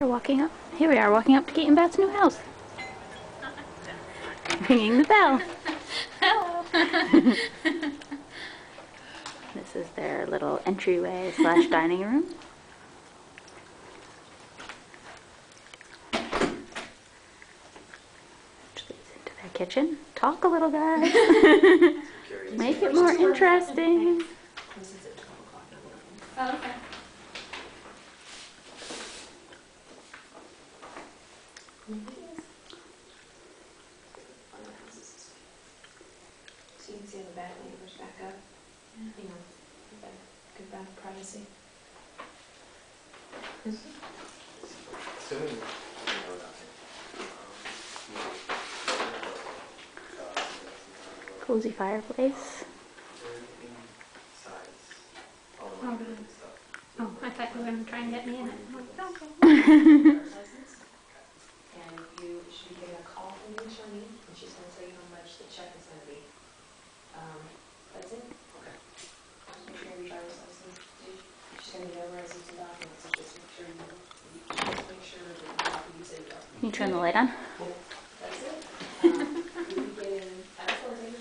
Here we are walking up to Kate and Bat's new house. Ringing the bell. Hello. This is their little entryway / dining room. Which leads into their kitchen. Talk a little, guys. Make it more interesting. Oh, okay. So you can see on the back neighbors back up. You know, good back privacy. Cozy fireplace. Oh, good. Oh, I thought you were going to try and get me in it. I'm like, okay. License. And you should be getting a call from you, Charlene, and she's going to tell you how much the check is going to be. That's it? Okay. Just make sure you have your driver's license. She's going to be notarizing some documents, so just make sure that you say you are. Can you turn the light on? That's it. You'll be getting advertising.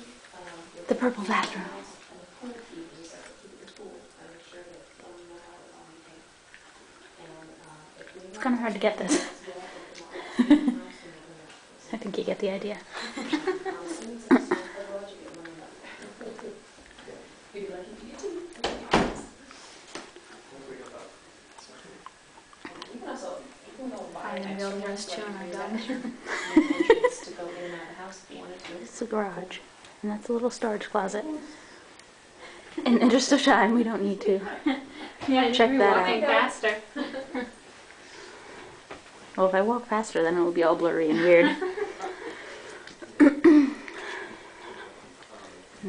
The purple bathroom. And the pool key, you just have to keep the pool and make sure that someone knows how it's on the thing. And It's kind of hard to get this. I think you get the idea. I'm going to be able to rest too when I go. It's the garage. And that's a little storage closet. In the interest of time, we don't need to. Yeah, you Check should be that walking out. faster. Well, if I walk faster, then it will be all blurry and weird. And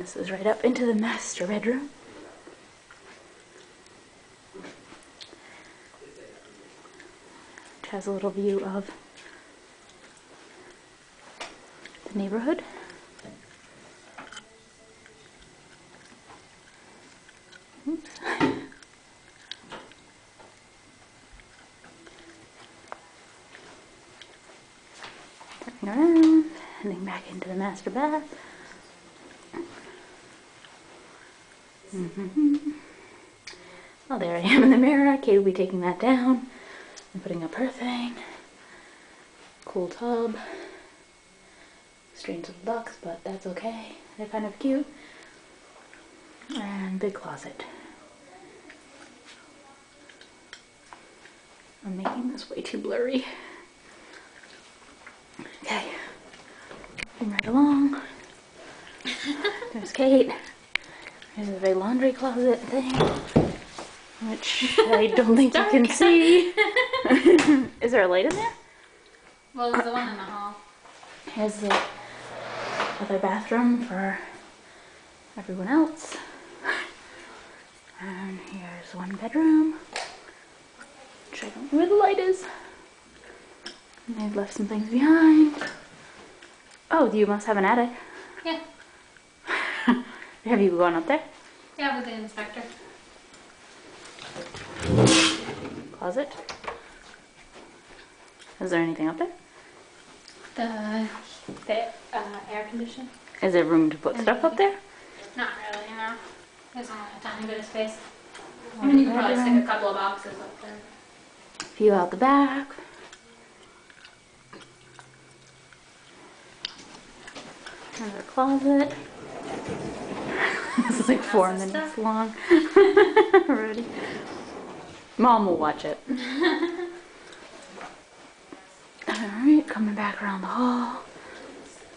this is right up into the master bedroom. Which has a little view of the neighborhood. Oops. Turning around, heading back into the master bath. Oh, there I am in the mirror. Kate will be taking that down and putting up her thing. Cool tub. Strange little ducks, but that's okay. They're kind of cute. And big closet. I'm making this way too blurry. Okay. Moving right along. There's Kate. There's a big laundry closet thing, which I don't think you can see. Is there a light in there? Well, there's the one in the hall. Here's the other bathroom for everyone else. And here's one bedroom, which I don't know where the light is. And they've left some things behind. Oh, you must have an attic. Yeah. Have you gone up there? Yeah, with the inspector. Closet? Is there anything up there? The air conditioner? Is there room to put stuff up there? Not really, no. There's only a tiny bit of space. I mean, you could probably stick a couple of boxes up there. View out the back. Another closet. This is like 4 minutes long. Already. Mom will watch it. Alright, coming back around the hall.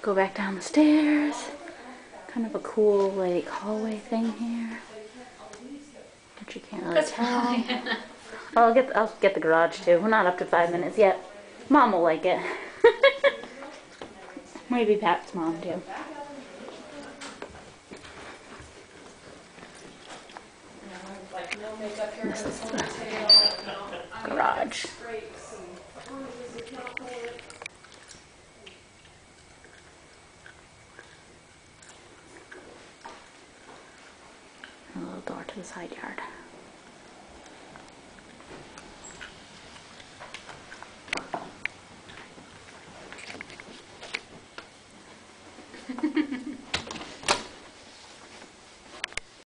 Go back down the stairs. Kind of a cool like hallway thing here. Which you can't really tell. I'll get the garage too. We're not up to 5 minutes yet. Mom will like it. Maybe Pat's mom too. This is the garage. A little door to the side yard.